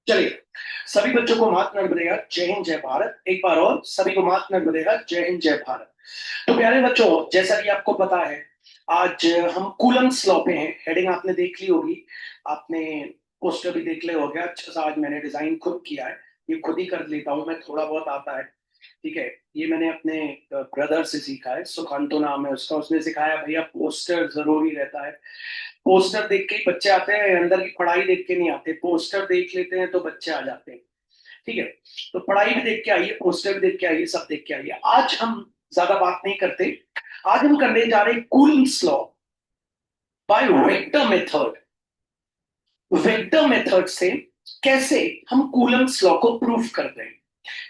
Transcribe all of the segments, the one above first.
चलिए, सभी बच्चों को मात नर्मदेगा, जय हिंद जय भारत। एक बार और सभी को मात नर्मदेगा, जय हिंद जय भारत। तो प्यारे बच्चों, जैसा कि आपको पता है, आज हम कूलम्स लॉ पे हैं। हेडिंग आपने देख ली होगी, आपने पोस्टर भी देख लिया होगा। अच्छा सा आज मैंने डिजाइन खुद किया है, ये खुद ही कर लेता हूँ मैं, थोड़ा बहुत आता है। ठीक है, ये मैंने अपने ब्रदर से सीखा है, सुकांतो नाम है उसका, उसने सिखाया भैया पोस्टर जरूरी रहता है। पोस्टर देख के ही बच्चे आते हैं, अंदर की पढ़ाई देख के नहीं आते। पोस्टर देख लेते हैं तो बच्चे आ जाते हैं। ठीक है, तो पढ़ाई भी देख के आइए, पोस्टर भी देख के आइए, सब देख के आइए। आज हम ज्यादा बात नहीं करते, आज हम करने जा रहे हैं Coulomb's law by vector method. Vector method से कैसे हम कूलम्स लॉ को प्रूफ करते हैं।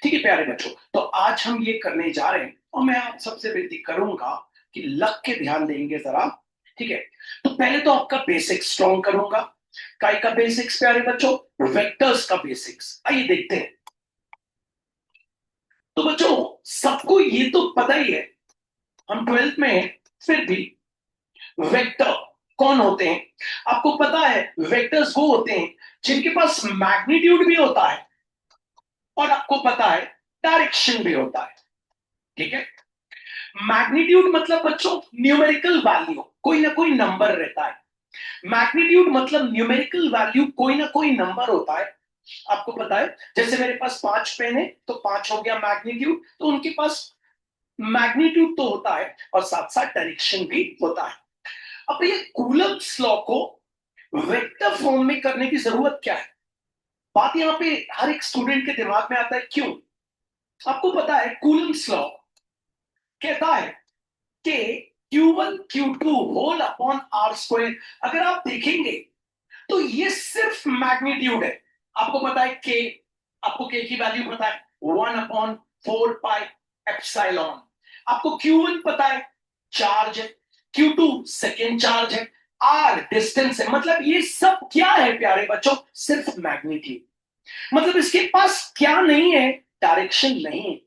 ठीक है प्यारे बच्चों, तो आज हम ये करने जा रहे हैं और मैं आप सबसे विनती करूंगा कि लग के ध्यान देंगे जरा। ठीक है, तो पहले तो आपका बेसिक स्ट्रॉन्ग करूंगा। काय का बेसिक्स प्यारे बच्चों? वेक्टर्स का बेसिक्स। आइए देखते हैं। तो बच्चों, सबको ये तो पता ही है, हम 12th में हैं, फिर भी वेक्टर कौन होते हैं? आपको पता है, वेक्टर्स वो होते हैं जिनके पास मैग्नीट्यूड भी होता है और आपको पता है डायरेक्शन भी होता है। ठीक है, मैग्नीट्यूड मतलब बच्चों न्यूमेरिकल वैल्यू, कोई ना कोई नंबर रहता है। मैग्नीट्यूड मतलब न्यूमेरिकल वैल्यू, कोई ना कोई नंबर होता है। आपको पता है, जैसे मेरे पास 5 पेन है तो 5 हो गया मैग्नीट्यूड, तो उनके पास मैग्नीट्यूड तो होता है और साथ साथ डायरेक्शन भी होता है। अब ये कूलम्स लॉ को वेक्टर फॉर्म में करने की जरूरत क्या है? बात यहां पे हर एक स्टूडेंट के दिमाग में आता है, क्यों? आपको पता है कूलम्स लॉ कहता है कि Q1 Q2 whole upon are square. अगर आप देखेंगे तो ये सिर्फ मैग्नीट्यूड है। आपको पता है के, आपको के की वैल्यू पता है 1/4 पाई एप्सिलॉन। आपको Q1 पता है, चार्ज है। Q2 सेकेंड चार्ज है। आर डिस्टेंस है। मतलब ये सब क्या है प्यारे बच्चों? सिर्फ मैग्नीट्यूड। मतलब इसके पास क्या नहीं है? डायरेक्शन नहीं है।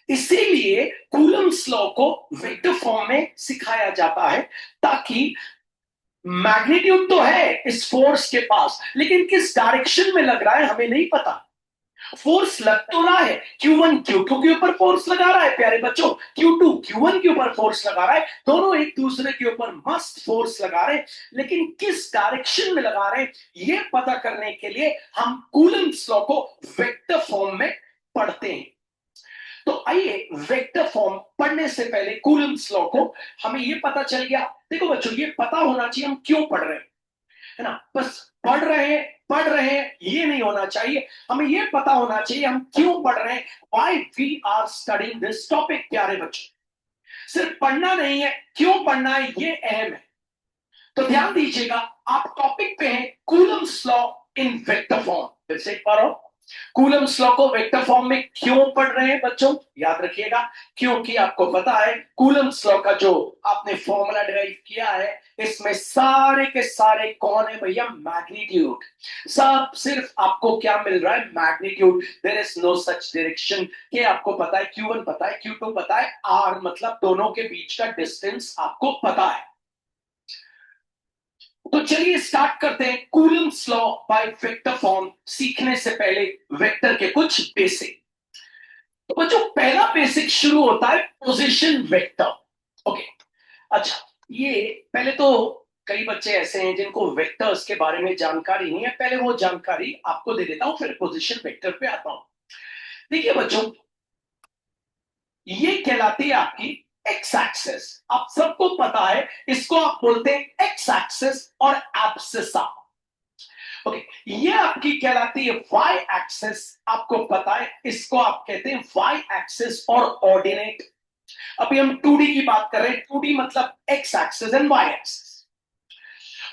इसीलिए कूलम्स लॉ को वेक्टर फॉर्म में सिखाया जाता है, ताकि मैग्नीट्यूड तो है इस फोर्स के पास, लेकिन किस डायरेक्शन में लग रहा है हमें नहीं पता। फोर्स लग तो रहा है, Q1 Q2 के ऊपर फोर्स लगा रहा है प्यारे बच्चों, Q2 Q1 के ऊपर फोर्स लगा रहा है, दोनों एक दूसरे के ऊपर मस्त फोर्स लगा रहे हैं, लेकिन किस डायरेक्शन में लगा रहे हैं ये पता करने के लिए हम कूलम्स लॉ को वेक्टर फॉर्म में पढ़ते हैं। तो आइए, वेक्टर फॉर्म पढ़ने से पहले कूलम्स लॉ को हमें ये पता चल गया। देखो बच्चों, ये पता होना चाहिए हम क्यों पढ़ रहे हैं, है ना? बस पढ़ रहे हैं ये नहीं होना चाहिए, हमें ये पता होना चाहिए हम क्यों पढ़ रहे हैं। Why we are studying this topic प्यारे बच्चों। सिर्फ पढ़ना नहीं है, क्यों पढ़ना है ये अहम है। तो ध्यान दीजिएगा, आप टॉपिक पे हैं Coulomb's law in vector form. फिर से एक बार और, कूलम्स लॉ को वेक्टर फॉर्म में क्यों पढ़ रहे हैं बच्चों? याद रखिएगा, क्योंकि आपको पता है कूलम्स लॉ का जो आपने फॉर्मूला डिराइव किया है, इसमें सारे के सारे कौन है भैया? मैग्नीट्यूड। सब सिर्फ आपको क्या मिल रहा है? Magnitude. There is no such direction कि आपको पता है Q1 पता है, Q2 पता है, R मतलब दोनों के बीच का डिस्टेंस आपको पता है। तो चलिए स्टार्ट करते हैं Coulomb's law by vector form सीखने से पहले वेक्टर के कुछ बेसिक। तो बच्चों, पहला बेसिक शुरू होता है पोजीशन वेक्टर। ओके, अच्छा, ये पहले तो कई बच्चे ऐसे हैं जिनको वेक्टर्स के बारे में जानकारी नहीं है, पहले वो जानकारी आपको दे देता हूं, फिर पोजीशन वेक्टर पे आता हूं। देखिए बच्चों, ये कहलाती है आपकी एक्स एक्सिस। आप सबको पता है, इसको आप बोलते हैं एक्स एक्सिस और एब्सिसा। ओके, ये आपकी कहलाती है वाई एक्सिस। आपको पता है, इसको आप कहते हैं वाई एक्सिस और ऑर्डिनेट। अभी हम 2D की बात कर रहे हैं, 2D मतलब x axis and y axis.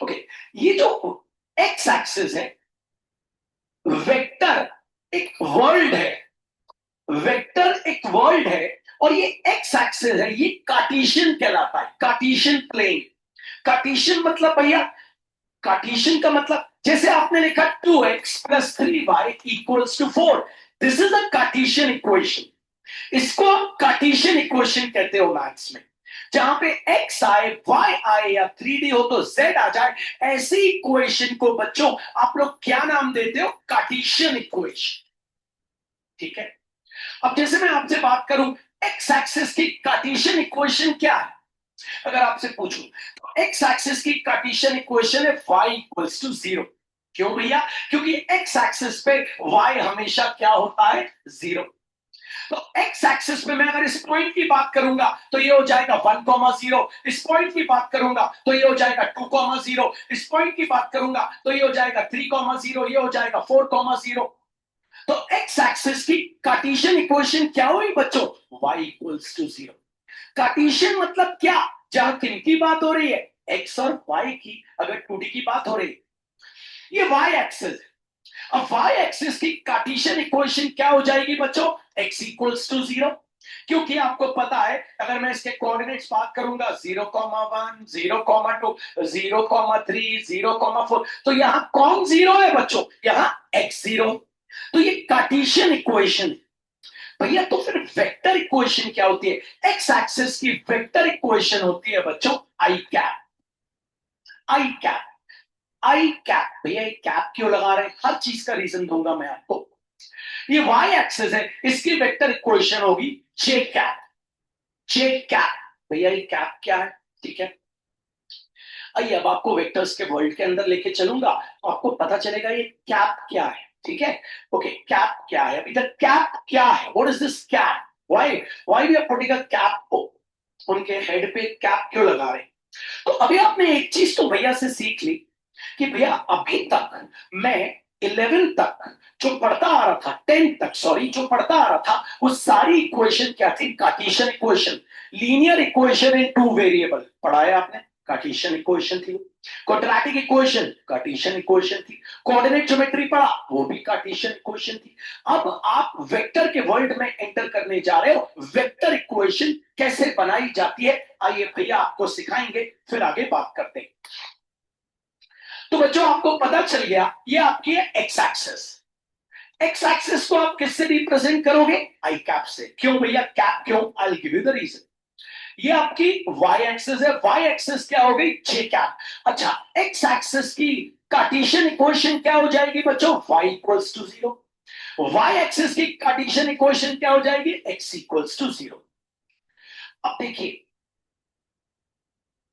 Okay, ये जो एक्स एक्सिस है, वेक्टर एक वर्ल्ड है, वेक्टर एक वर्ल्ड है, और ये एक्स एक्सिस है, ये कार्टेशियन कहलाता है, कार्टेशियन प्लेन। कार्टेशियन मतलब भैया, कार्टेशियन का मतलब जैसे आपने लिखा 2x + 3y = 4, this is a Cartesian equation. इसको आप कार्टेशियन इक्वेशन कहते हो मैथ्स में। जहां पे x आए, y आए या 3D हो तो z आ जाए, ऐसी इक्वेशन को बच्चों आप लोग क्या नाम देते हो? Cartesian equation. ठीक है, अब जैसे मैं आपसे बात करूं एक्स एक्सिस की कार्टेशियन इक्वेशन क्या है, अगर आपसे पूछूं तो एक्स एक्सिस की कार्टेशियन इक्वेशन है y इक्वल्स टू 0। क्यों भैया? क्योंकि एक्स एक्सिस पे y हमेशा क्या होता है? 0। तो एक्स एक्सिस पे मैं अगर इस पॉइंट की बात करूंगा तो ये हो जाएगा 1,0, इस पॉइंट की बात करूंगा तो ये हो जाएगा 2,0, इस पॉइंट की बात करूंगा तो ये हो जाएगा 3,0, ये हो जाएगा 4,0। तो एक्स एक्सिस की कार्टेशियन इक्वेशन क्या हुई बच्चों? y equals to 0। कार्टेशियन मतलब क्या? जहां किनकी बात हो रही है? एक्स और y की। अगर 2D की बात हो रही है, ये y एक्सिस। अब y एक्सिस की कार्टेशियन इक्वेशन क्या हो जाएगी बच्चों? x equals to 0। क्योंकि आपको पता है अगर मैं इसके कोऑर्डिनेट्स बात करूंगा 0,1, 0,2, 0,3, 0,4, तो यहां कौन जीरो है बच्चों? यहां x0। तो ये कार्टेशियन इक्वेशन है भैया। तो फिर वेक्टर इक्वेशन क्या होती है? एक्स एक्सिस की वेक्टर इक्वेशन होती है बच्चों आई कैप। आई कैप, आई कैप। भैया ये कैप क्यों लगा रहे हैं? हर चीज का रीजन दूंगा मैं आपको। ये वाई एक्सिस है, इसकी वेक्टर इक्वेशन होगी जे कैप। जे कैप। भैया ये कैप क्या है? ठीक है, आइए अब आपको वेक्टर्स के वर्ल्ड के अंदर लेके चलूंगा तो आपको पता चलेगा ये कैप क्या है। ठीक है, ओके, कैप क्या है? अभी तक कैप क्या है? What is this cap? Why why we are putting a cap को? उनके हेड पे कैप क्यों लगा रहे हैं? तो अभी आपने एक चीज तो भैया से सीख ली कि भैया अभी तक मैं 11 तक जो पढ़ता आ रहा था, 10 तक सॉरी जो पढ़ता आ रहा था, वो सारी इक्वेशन क्या थी? Cartesian equation, linear equation in two variable पढ़ाया आपने, कार्टेशियन इक्वेशन थी। क्वाड्रेटिक इक्वेशन कार्टेशियन इक्वेशन थी। कोऑर्डिनेट ज्योमेट्री पढ़ा, वो भी कार्टेशियन इक्वेशन थी। अब आप वेक्टर के वर्ल्ड में एंटर करने जा रहे हो, वेक्टर इक्वेशन कैसे बनाई जाती है आइए भैया आपको सिखाएंगे, फिर आगे बात करते हैं। तो बच्चों आपको पता चल गया ये आपकी है एक्स एक्सिस। एक्स एक्सिस को आप किससे रिप्रेजेंट करोगे? आई कैप से। क्यों भैया कैप क्यों? I give you the reason. ये आपकी वाई एक्सिस है, वाई एक्सिस क्या हो गई? J cap. अच्छा, एक्स एक्सिस की कार्टेशियन इक्वेशन क्या हो जाएगी बच्चों? Y equals to 0। Y axis की कार्टेशियन इक्वेशन क्या हो जाएगी? X equals to 0। अब देखिए,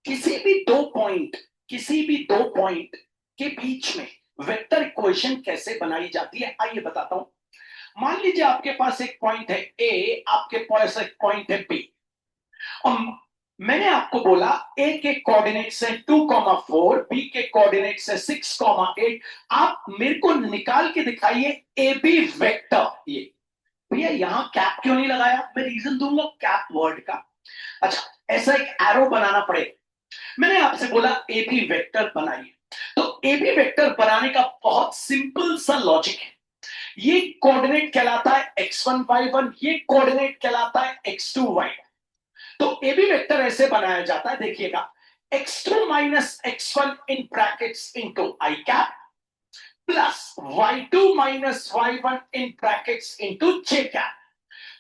किसी भी दो पॉइंट, किसी भी दो पॉइंट के बीच में वेक्टर इक्वेशन कैसे बनाई जाती है आइए बताता हूं। मान लीजिए आपके पास एक पॉइंट है ए, आपके पास एक पॉइंट है बी, और मैंने आपको बोला ए के कोऑर्डिनेट्स है 2,4, बी के कोऑर्डिनेट्स है 6,8। आप मेरे को निकाल के दिखाइए ए बी वेक्टर। ये भैया यहां कैप क्यों नहीं लगाया? मैं रीजन दूंगा कैप वर्ड का। अच्छा, ऐसा एक एरो बनाना पड़ेगा। मैंने आपसे बोला ए बी वेक्टर बनाइए, तो ए बी वेक्टर बनाने का बहुत सिंपल सा लॉजिक है। ये कोऑर्डिनेट कहलाता है x1 y1, ये कोऑर्डिनेट कहलाता है x2 y1। तो ए बी वेक्टर ऐसे बनाया जाता है, देखिएगा, x2 minus x1 in brackets into I cap plus y2 minus y1 in brackets into J cap.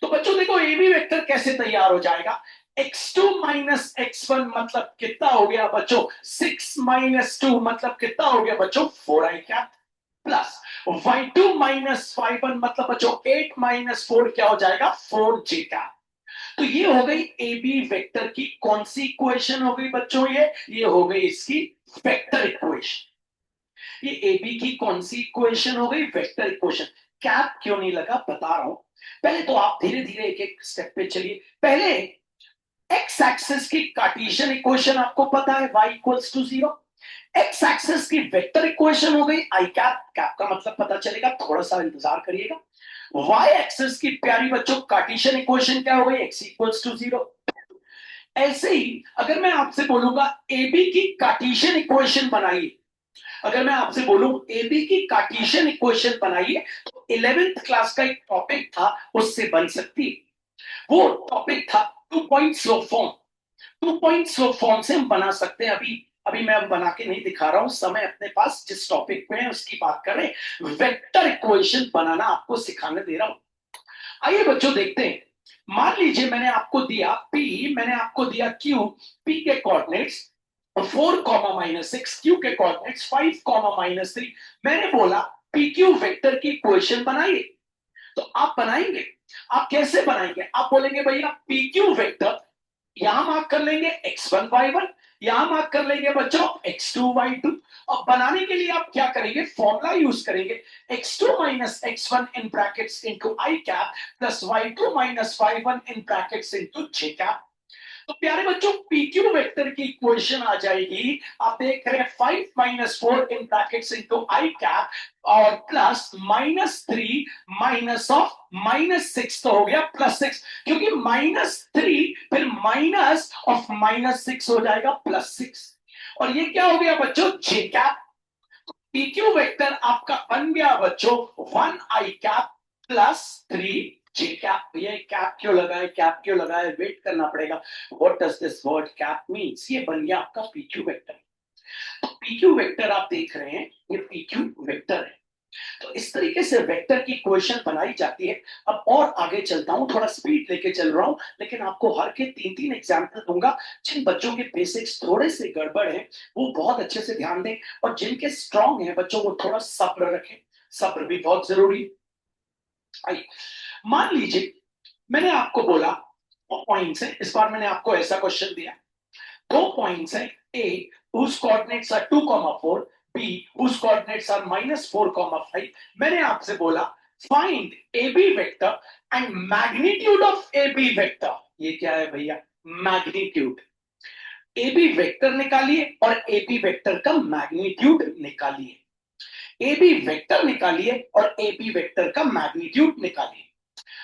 तो बच्चों देखो ए बी वेक्टर कैसे तैयार हो जाएगा। x2 माइनस x1 मतलब कितना हो गया बच्चों? 6 माइनस 2 मतलब कितना हो गया बच्चों? 4 आई cap plus y2 minus y1 मतलब बच्चों 8 माइनस 4 क्या हो जाएगा? 4 जे कैप। तो ये हो गई ए बी वेक्टर की कौन सी इक्वेशन हो गई बच्चों? ये हो गई इसकी वेक्टर इक्वेशन। ये ए बी की कौन सी इक्वेशन हो गई? Vector equation. कैप क्यों नहीं लगा बता रहा हूं। पहले तो आप धीरे धीरे एक एक स्टेप पे चलिए। पहले एक्स एक्सिस की कार्टेशियन इक्वेशन आपको पता है y equals to 0। X axis की वेक्टर इक्वेशन हो गई आई कैप। कैप का मतलब पता चलेगा, थोड़ा सा इंतजार करिएगा। वाई एक्सिस की प्यारी बच्चों कार्टेशियन इक्वेशन क्या हो गई? x equals to 0। ऐसे ही अगर मैं आपसे बोलूंगा ए बी की कार्टेशियन इक्वेशन बनाइए, अगर मैं आपसे बोलूं ए बी की कार्टेशियन इक्वेशन बनाइए, तो 11th क्लास का एक टॉपिक था, उससे बन सकती है। वो टॉपिक था 2 point slope form. 2 point slope form से हम बना सकते हैं। अभी अभी मैं बना के नहीं दिखा रहा हूं, समय अपने पास जिस टॉपिक पे है उसकी बात कर रहे हैं। वेक्टर इक्वेशन बनाना आपको सिखाने दे रहा हूं। आइए बच्चों देखते हैं मान लीजिए मैंने आपको दिया P, मैंने आपको दिया Q, P के कोऑर्डिनेट्स 4, -6, Q के कोऑर्डिनेट्स 5, -3। मैंने बोला PQ वेक्टर की इक्वेशन बनाइए। तो आप बनाएंगे, आप कैसे बनाएंगे? आप बोलेंगे भैया PQ वेक्टर यहां मार्क कर लेंगे x1 y1, यहां मार्क कर लेंगे बच्चों x2 y2। और बनाने के लिए आप क्या करेंगे? फॉर्मूला यूज करेंगे, x2 minus x1 in brackets into i cap plus y2 minus y1 in brackets into j cap. तो प्यारे बच्चों PQ वेक्टर की इक्वेशन आ जाएगी, आप देख रहे हैं 5 - 4 in brackets into i cap और प्लस -3 माइनस ऑफ -6 तो हो गया +6, क्योंकि -3 फिर माइनस ऑफ -6 हो जाएगा +6। और ये क्या हो गया बच्चों? j cap. PQ वेक्टर आपका बन गया बच्चों 1i cap plus 3j cap. ये कैप क्यों लगाए, कैप क्यों लगाए, वेट करना पड़ेगा। What does this word cap means? ये बन गया आपका PQ वेक्टर। तो PQ वेक्टर आप देख रहे हैं, ये PQ वेक्टर है। तो इस तरीके से वेक्टर की इक्वेशन बनाई जाती है। अब और आगे चलता हूं, थोड़ा स्पीड लेके चल रहा हूं, लेकिन आपको हर के 3-3 एग्जाम्पल दूंगा। जिन बच्चों के बेसिक्स थोड़े से गड़बड़ हैं वो बहुत अच्छे से ध्यान दें, और जिनके स्ट्रांग हैं बच्चों वो थोड़ा सब्र रखें। सब्र भी बहुत जरूरी है। मान लीजिए मैंने आपको बोला पॉइंट्स है, इस बार मैंने आपको ऐसा क्वेश्चन दिया, 2 पॉइंट्स है, ए whose coordinates are 2, 4, B whose coordinates are -4, 5। मैंने आपसे बोला find AB vector and magnitude of AB vector। ये क्या है भैया? मैग्नीट्यूड। AB वेक्टर निकालिए और AB वेक्टर का मैग्नीट्यूड निकालिए। AB वेक्टर निकालिए और AB वेक्टर का मैग्नीट्यूड निकालिए।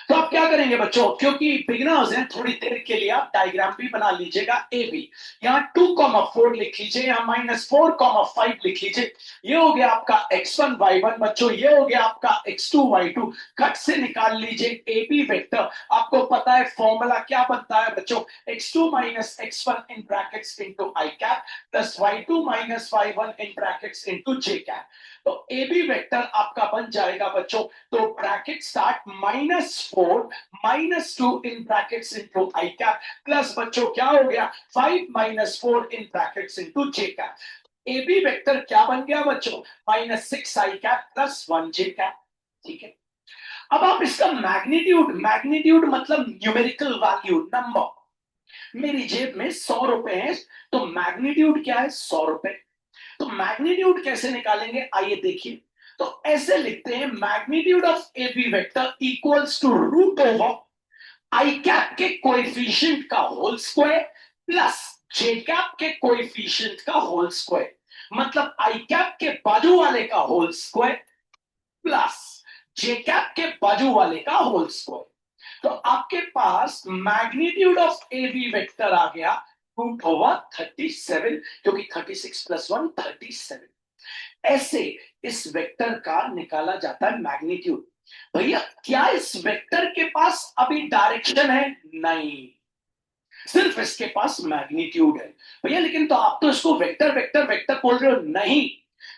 तो आप क्या करेंगे बच्चों? क्योंकि बिगिनर्स हैं, थोड़ी देर के लिए आप डायग्राम भी बना लीजिएगा। ए बी यहाँ 2, 4 लिख लीजिए, यहाँ -4, 5 लिख लीजिए। ये हो गया आपका x1 y1 बच्चों, ये हो गया आपका x2 y2। कट से निकाल लीजिए ए बी वेक्टर। आपको पता है फॉर्मूला क्या बनता है बच्चों? x2 minus x1 in brackets into i cap plus y2 minus y1 in brackets into j cap. तो ए बी वेक्टर आपका बन जाएगा बच्चों, तो bracket start -4 -2 in brackets into i cap plus बच्चों क्या हो गया 5 -4 in brackets into j cap. A B vector क्या बन गया बच्चों? -6i cap plus 1j cap. ठीक है, अब आप इसका मैग्नीट्यूड, मैग्नीट्यूड मतलब न्यूमेरिकल वैल्यू, नंबर। मेरी जेब में 100 रुपए है, तो मैग्नीट्यूड क्या है? 100 रुपए। तो मैग्नीट्यूड कैसे निकालेंगे आइए देखिए। तो ऐसे लिखते हैं magnitude of A B vector equals to root over I cap के कोएफिशिएंट का whole square plus J cap के कोएफिशिएंट का होल स्क्वायर। मतलब आई कैप के बाजू वाले का whole square plus J cap के बाजू वाले का होल स्क्वायर। तो आपके पास magnitude of A B vector आ गया रूट ओवर 37, क्योंकि 36 + 1 37। ऐसे इस वेक्टर का निकाला जाता है मैग्नीट्यूड। भैया क्या इस वेक्टर के पास अभी डायरेक्शन है? नहीं, सिर्फ इसके पास मैग्नीट्यूड है। भैया लेकिन तो आप तो इसको वेक्टर वेक्टर वेक्टर बोल रहे हो। नहीं,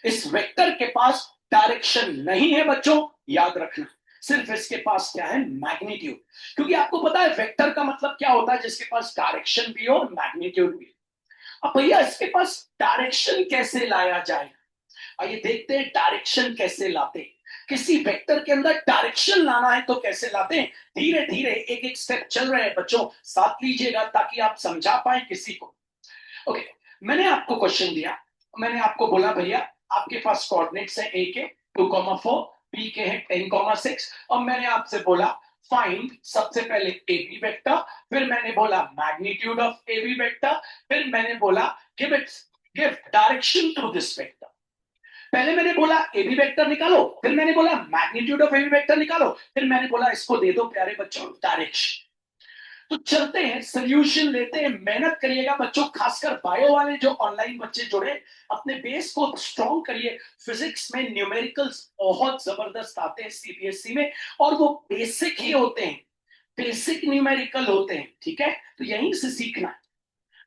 इस वेक्टर के पास डायरेक्शन नहीं है बच्चों, याद रखना। सिर्फ इसके पास क्या है? मैग्नीट्यूड। क्योंकि आपको पता है वेक्टर का मतलब क्या होता है? जिसके पास डायरेक्शन भी हो और मैग्नीट्यूड भी। अब भैया इसके पास डायरेक्शन कैसे लाया जाए? आइए देखते हैं डायरेक्शन कैसे लाते हैं। किसी वेक्टर के अंदर डायरेक्शन लाना है तो कैसे लाते हैं? धीरे धीरे एक एक स्टेप चल रहे हैं बच्चों, साथ लीजिएगा ताकि आप समझा पाए किसी को। ओके, मैंने आपको क्वेश्चन दिया, मैंने आपको बोला भैया आपके पास कोऑर्डिनेट्स है ए के 2, 4, बी के हैं 10, 6, और मैंने आपसे बोला फाइंड सबसे पहले ए बी वेक्टर, फिर मैंने बोला magnitude of A B vector, फिर मैंने बोला give direction to this vector. पहले मैंने बोला ए बी वेक्टर निकालो, फिर मैंने बोला magnitude of A B vector निकालो, फिर मैंने बोला इसको दे दो प्यारे बच्चों डायरेक्शन। तो चलते हैं सोल्यूशन लेते हैं, मेहनत करिएगा बच्चों, खासकर बायो वाले जो ऑनलाइन बच्चे जुड़े, अपने बेस को स्ट्रॉन्ग करिए। फिजिक्स में न्यूमेरिकल्स बहुत जबरदस्त आते हैं सीबीएसई में, और वो बेसिक ही होते हैं, बेसिक न्यूमेरिकल होते हैं। ठीक है, तो यहीं से सीखना है।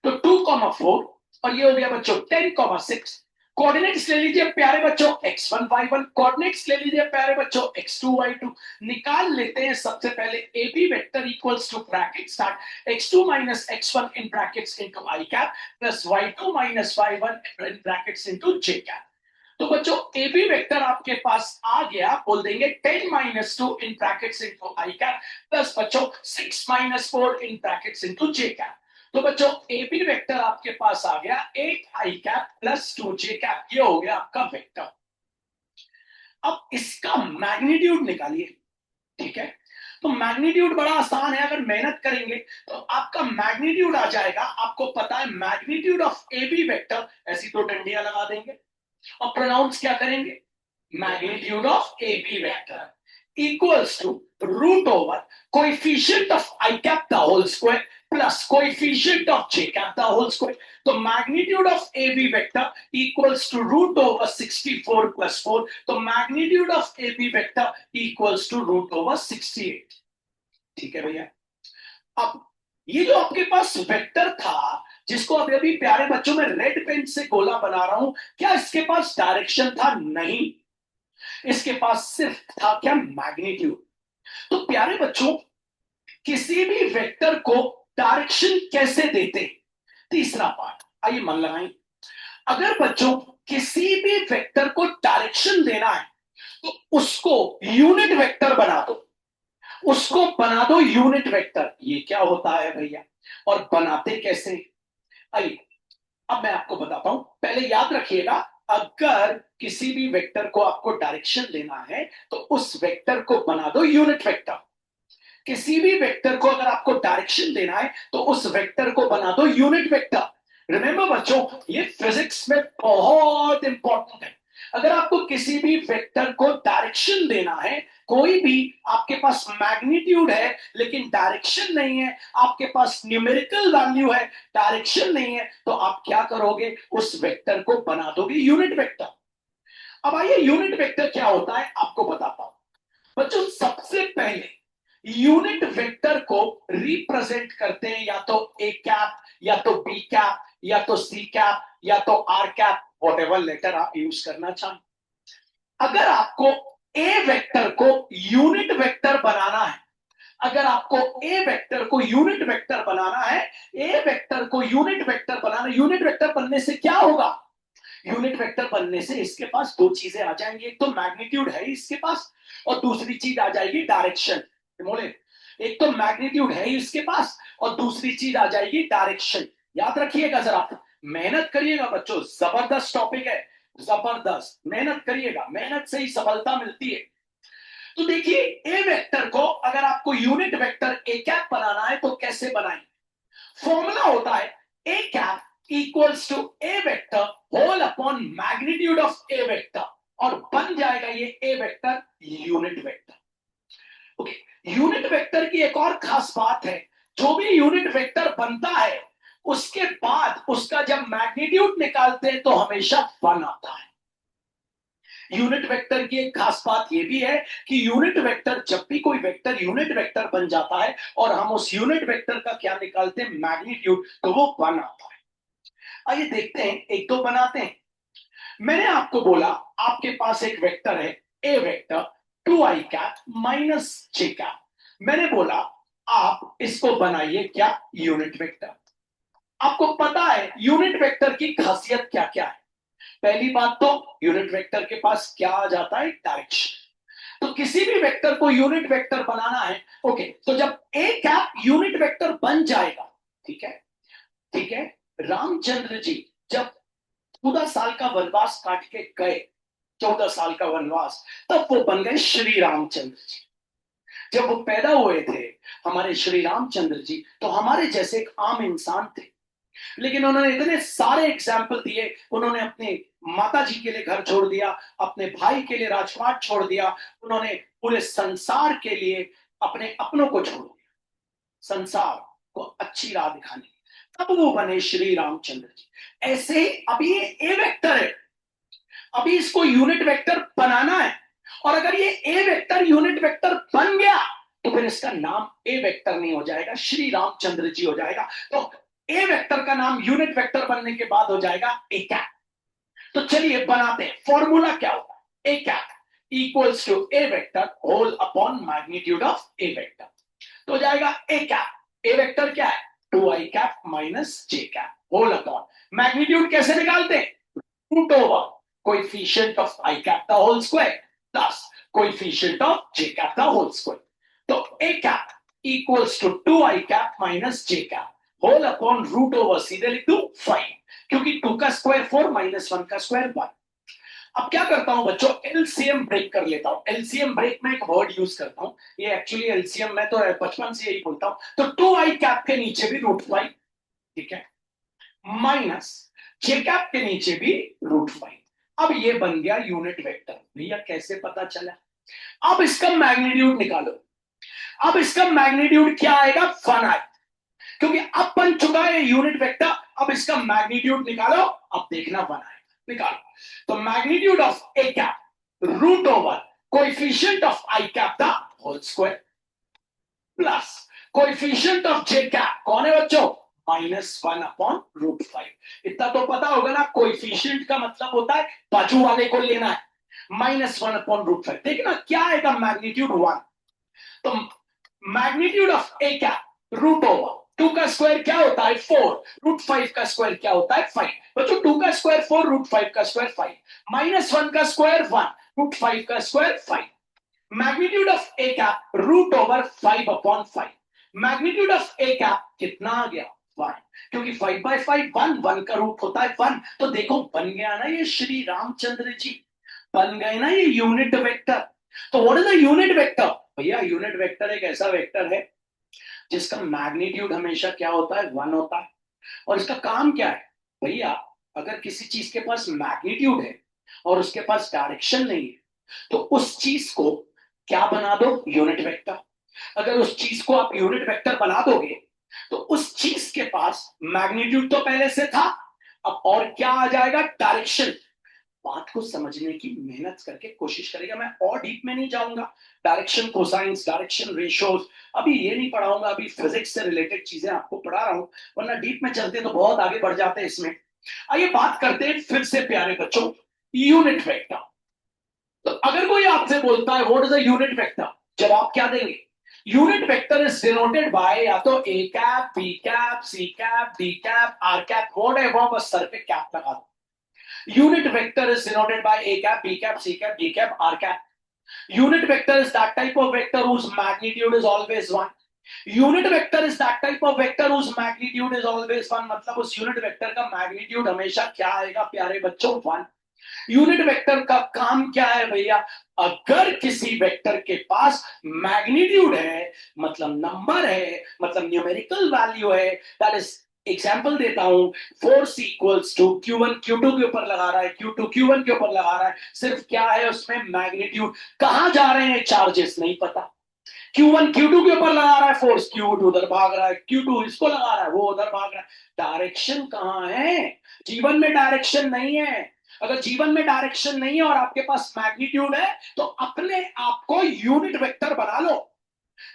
तो 2, 4 और ये हो गया बच्चों 10, 6। कोऑर्डिनेट्स ले लीजिए प्यारे बच्चों x1 y1, कोऑर्डिनेट्स ले लीजिए प्यारे बच्चों x2 y2। निकाल लेते हैं सबसे पहले A B vector equals to bracket start x2 minus x1 in brackets into i cap plus y2 minus y1 in brackets into j cap. तो बच्चों ए बी वेक्टर आपके पास आ गया, बोल देंगे 10 minus 2 in brackets into i cap plus बच्चों 6 minus 4 in brackets into j cap. तो बच्चों ए बी वेक्टर आपके पास आ गया 8 i cap plus 2 j cap, ये हो गया आपका वेक्टर। अब इसका मैग्नीट्यूड निकालिए, ठीक है। तो मैग्नीट्यूड बड़ा आसान है, अगर मेहनत करेंगे तो आपका मैग्नीट्यूड आ जाएगा। आपको पता है magnitude of A B vector, ऐसी तो डंडियां लगा देंगे और प्रोनाउंस क्या करेंगे, magnitude of A B vector equals to root over coefficient of I cap the whole square plus coefficient of j cap the whole square. तो magnitude of AB vector equals to root over 64 plus 4. तो magnitude of AB vector equals to root over 68. ठीक है भैया। अब ये जो आपके पास vector था, जिसको अभी अभी प्यारे बच्चों में रेड पेन से गोला बना रहा हूं, क्या इसके पास डायरेक्शन था? नहीं, इसके पास सिर्फ था क्या, मैग्नीट्यूड। तो प्यारे बच्चों किसी भी वेक्टर को डायरेक्शन कैसे देते, तीसरा पार्ट, आइए मन लगाएं। अगर बच्चों किसी भी वेक्टर को डायरेक्शन देना है तो उसको यूनिट वेक्टर बना दो, उसको बना दो यूनिट वेक्टर। ये क्या होता है भैया, और बनाते कैसे, आइए अब मैं आपको बताता हूं। पहले याद रखिएगा, अगर किसी भी वेक्टर को आपको डायरेक्शन देना है तो उस वेक्टर को बना दो यूनिट वेक्टर। किसी भी वेक्टर को अगर आपको डायरेक्शन देना है तो उस वेक्टर को बना दो यूनिट वेक्टर। रिमेंबर बच्चों, ये फिजिक्स में बहुत इंपॉर्टेंट है। अगर आपको किसी भी वेक्टर को डायरेक्शन देना है, कोई भी आपके पास मैग्नीट्यूड है लेकिन डायरेक्शन नहीं है, आपके पास न्यूमेरिकल वैल्यू है डायरेक्शन नहीं है, तो आप क्या करोगे, उस वेक्टर को बना दोगे यूनिट वेक्टर। अब आइए यूनिट वेक्टर क्या होता है आपको बताता हूं। बच्चों सबसे पहले यूनिट वेक्टर को रिप्रेजेंट करते हैं या तो ए कैप, या तो बी कैप, या तो सी कैप, या तो आर कैप, व्हाटएवर लेटर आप यूज करना चाहें। अगर आपको ए वेक्टर को यूनिट वेक्टर बनाना है, अगर आपको ए वेक्टर को यूनिट वेक्टर बनाना है, ए वेक्टर को यूनिट वेक्टर बनाना, यूनिट वेक्टर बनने से क्या होगा, यूनिट वेक्टर बनने से इसके पास दो चीजें आ जाएंगी, एक तो मैग्नीट्यूड है इसके पास और दूसरी चीज आ जाएगी डायरेक्शन। बोले, एक तो मैग्नीट्यूड है इसके पास और दूसरी चीज आ जाएगी डायरेक्शन। याद रखिएगा, जरा मेहनत करिएगा बच्चों, जबरदस्त टॉपिक है, जबरदस्त मेहनत करिएगा, मेहनत से ही सफलता मिलती है। तो देखिए ए वेक्टर को अगर आपको यूनिट वेक्टर ए कैप बनाना है तो कैसे बनाएंगे, फॉर्मूला होता है A cap equals to A vector whole upon magnitude of A vector, और बन जाएगा ये A vector unit vector. Okay, unit vector की एक और खास बात है, जो भी यूनिट वेक्टर बनता है उसके बाद उसका जब मैग्नीट्यूड निकालते हैं तो हमेशा 1 आता है। यूनिट वेक्टर की एक खास बात यह भी है कि यूनिट वेक्टर, जब भी कोई वेक्टर यूनिट वेक्टर बन जाता है और हम उस यूनिट वेक्टर का क्या निकालते हैं, मैग्नीट्यूड, तो वो 1 आता है। आइए देखते हैं, एक दो बनाते हैं। मैंने आपको बोला आपके पास एक वेक्टर है A vector 2i cap minus j cap, मैंने बोला आप इसको बनाइए क्या, यूनिट वेक्टर। आपको पता है यूनिट वेक्टर की खासियत क्या क्या है। पहली बात तो यूनिट वेक्टर के पास क्या आ जाता है, डायरेक्शन। तो किसी भी वेक्टर को यूनिट वेक्टर बनाना है, ओके, तो जब ए कैप यूनिट वेक्टर बन जाएगा, ठीक है, ठीक है, रामचंद्र जी जब 14 साल का वनवास काट के गए, 14 साल का वनवास, तब वो बन गए श्री रामचंद्र जी। जब वो पैदा हुए थे हमारे श्री रामचंद्र जी, तो हमारे जैसे एक आम इंसान थे, लेकिन उन्होंने इतने सारे एग्जाम्पल दिए। उन्होंने अपने माता जी के लिए घर छोड़ दिया, अपने भाई के लिए राजपाट छोड़ दिया, उन्होंने पूरे संसार के लिए अपने अपनों को छोड़ दिया, संसार को अच्छी राह दिखाने, तब वो बने श्री रामचंद्र जी। ऐसे ही अभी ये ए वेक्टर है, अभी इसको यूनिट वेक्टर बनाना है, और अगर ये ए वेक्टर यूनिट वेक्टर बन गया तो फिर इसका नाम ए वेक्टर नहीं हो जाएगा, श्री रामचंद्र जी हो जाएगा। तो ए वेक्टर का नाम यूनिट वेक्टर बनने के बाद हो जाएगा ए कैप। तो चलिए बनाते हैं। फॉर्मूला क्या होता है, A cap equals to A vector whole upon magnitude of A vector. तो हो जाएगा ए कैप, ए वेक्टर क्या है 2i cap minus J cap whole upon magnitude कैसे निकालते हैं, root over coefficient of i cap का whole square plus coefficient of j cap का होल स्क्वायर। तो a cap equals to 2i cap minus j cap whole upon root over, सीधे लिख दूं 5, क्योंकि 2 का स्क्वायर 4 माइनस 1 का स्क्वायर 1। अब क्या करता हूं बच्चों, एलसीएम ब्रेक कर लेता हूं। एलसीएम ब्रेक में एक वर्ड यूज करता हूं, ये एक्चुअली एलसीएम मैं तो बचपन से यही बोलता हूं। तो 2i कैप के नीचे भी रूट 5, ठीक है, माइनस जे कैप के नीचे भी रूट 5। अब ये बन गया यूनिट वेक्टर। भैया कैसे पता चला, अब इसका मैग्नीट्यूड निकालो। अब इसका मैग्नीट्यूड क्या आएगा 1 आएगा, क्योंकि अब बन चुका है यूनिट वेक्टर। अब इसका मैग्नीट्यूड निकालो, अब देखना 1 आएगा, निकालो। तो magnitude of A cap root over coefficient of i cap the whole square plus coefficient of j cap कौन है बच्चों, -1 अपॉन रूट 5। इतना तो पता होगा ना, कोएफिशिएंट का मतलब होता है बाजू वाले को लेना है, -1 अपॉन रूट 5। देखना क्या आएगा मैग्नीट्यूड 1। तो magnitude of A cap root over 2 का स्क्वायर क्या होता है 4, रूट 5 का स्क्वायर क्या होता है 5। बच्चों 2 का स्क्वायर 4, रूट 5 का स्क्वायर 5, -1 का स्क्वायर 1, रूट 5 का square 5। Magnitude of A cap root over 5 upon 5। Magnitude of A cap कितना आ गया 1, क्योंकि 5/5 1 का रूट होता है 1। तो देखो बन गया ना ये श्री रामचंद्र जी, बन गए ना ये यूनिट वेक्टर। तो what is the unit vector, भैया यूनिट वेक्टर एक ऐसा वेक्टर है जिसका मैग्नीट्यूड हमेशा क्या होता है 1 होता है। और इसका काम क्या है भैया, अगर किसी चीज के पास मैग्नीट्यूड है और उसके पास डायरेक्शन नहीं है, तो उस चीज को क्या बना दो यूनिट वेक्टर। अगर उस चीज को आप यूनिट वेक्टर बना दोगे तो उस चीज के पास मैग्नीट्यूड तो पहले से था, अब और क्या आ जाएगा डायरेक्शन। बात को समझने की मेहनत करके कोशिश करेगा, मैं और डीप में नहीं जाऊंगा। डायरेक्शन कोसाइंस, डायरेक्शन रेशियोज अभी ये नहीं पढ़ाऊंगा, अभी फिजिक्स से रिलेटेड चीजें आपको पढ़ा रहा हूं, वरना डीप में चलते तो बहुत आगे बढ़ जाते हैं इसमें। आइए बात करते हैं फिर से प्यारे बच्चों यूनिट वेक्टर। तो अगर कोई आपसे बोलता है what is a unit vector, जवाब क्या देंगे, unit vector is denoted by या तो A cap, B cap, C cap, D cap, R cap, whatever, बस सर पे कैप लगा दो। Unit vector is denoted by a cap, b cap, c cap, d cap, r cap. Unit vector is that type of vector whose magnitude is always 1. Unit vector is that type of vector whose magnitude is always 1. मतलब उस unit vector का magnitude हमेशा क्या आएगा प्यारे बच्चों 1। Unit vector का काम क्या है भैया, अगर किसी वेक्टर के पास मैग्नीट्यूड है मतलब नंबर है, मतलब न्यूमेरिकल वैल्यू है, दैट इज एग्जाम्पल देता हूं, force equals to Q1 Q2 के ऊपर लगा रहा है, Q2 Q1 के ऊपर लगा रहा है, सिर्फ क्या है उसमें मैग्नीट्यूड। कहां जा रहे हैं चार्जेस नहीं पता, Q1 Q2 के ऊपर लगा रहा है फोर्स, Q2 उधर भाग रहा है, Q2 इसको लगा रहा है, वो उधर भाग रहा है। डायरेक्शन कहां है, जीवन में डायरेक्शन नहीं है। अगर जीवन में डायरेक्शन नहीं है और आपके पास मैग्नीट्यूड है तो अपने आप को यूनिट वेक्टर बना लो।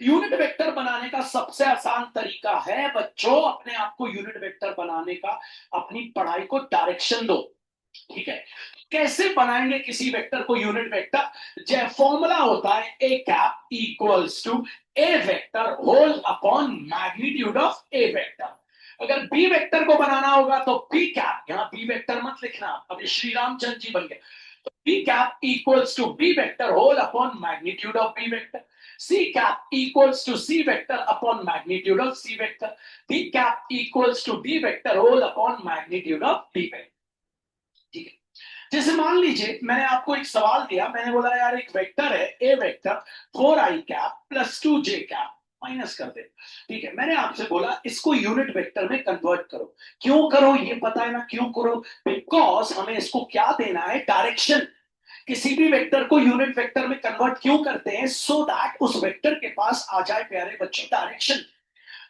यूनिट वेक्टर बनाने का सबसे आसान तरीका है बच्चों, अपने आप को यूनिट वेक्टर बनाने का, अपनी पढ़ाई को डायरेक्शन दो। ठीक है, कैसे बनाएंगे किसी वेक्टर को यूनिट वेक्टर, जो फॉर्मूला होता है A cap equals to A vector whole upon magnitude of A vector. अगर बी वेक्टर को बनाना होगा तो बी कैप, यहां बी वेक्टर मत लिखना, अभी श्री रामचंद्र जी बन गए, तो B cap equals to B vector whole upon magnitude of B vector. C cap equals to C vector upon magnitude of C vector. D cap equals to D vector whole upon magnitude of D vector. ठीक है, जैसे मान लीजिए मैंने आपको एक सवाल दिया, मैंने बोला यार एक वेक्टर है A vector 4i cap plus 2j cap minus कर दे। ठीक है, मैंने आपसे बोला इसको यूनिट वेक्टर में कन्वर्ट करो। क्यों करो ये पता है ना, क्यों करो, बिकॉज हमें इसको क्या देना है डायरेक्शन। किसी भी वेक्टर को यूनिट वेक्टर में कन्वर्ट क्यों करते हैं, सो दैट उस वेक्टर के पास आ जाए प्यारे बच्चे डायरेक्शन।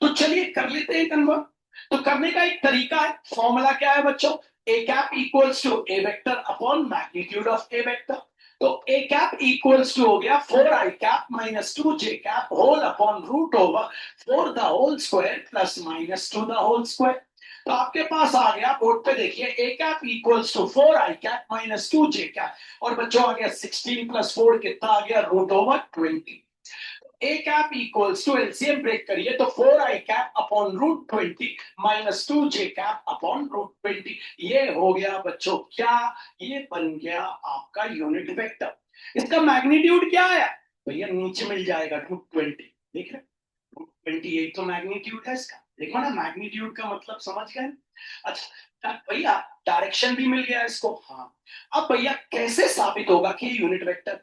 तो चलिए कर लेते हैं कन्वर्ट। तो करने का एक तरीका है, फॉर्मूला क्या है बच्चों, A cap equals to A vector upon magnitude of A vector. तो ए कैप इक्वल्स टू हो गया 4i cap minus 2j cap whole upon root over 4 the whole square plus -2 the whole square. तो आपके पास आ गया, board पे देखिए, A cap equals to 4i cap minus 2j cap, और बच्चों आ गया 16 प्लस 4 कितना आ गया, √20। A cap equals to, LCM break करिए तो 4i cap upon √20 minus 2j cap upon √20। ये हो गया बच्चों क्या, ये बन गया आपका यूनिट वेक्टर। इसका मैग्नीट्यूड क्या है भैया, नीचे मिल जाएगा √20, देख रहे, √28 तो मैग्नीट्यूड है इसका, देखो ना मैग्नीट्यूड का मतलब समझ गए। अच्छा भैया डायरेक्शन भी मिल गया इसको, हाँ। अब भैया कैसे साबित होगा कि यूनिट वेक्टर,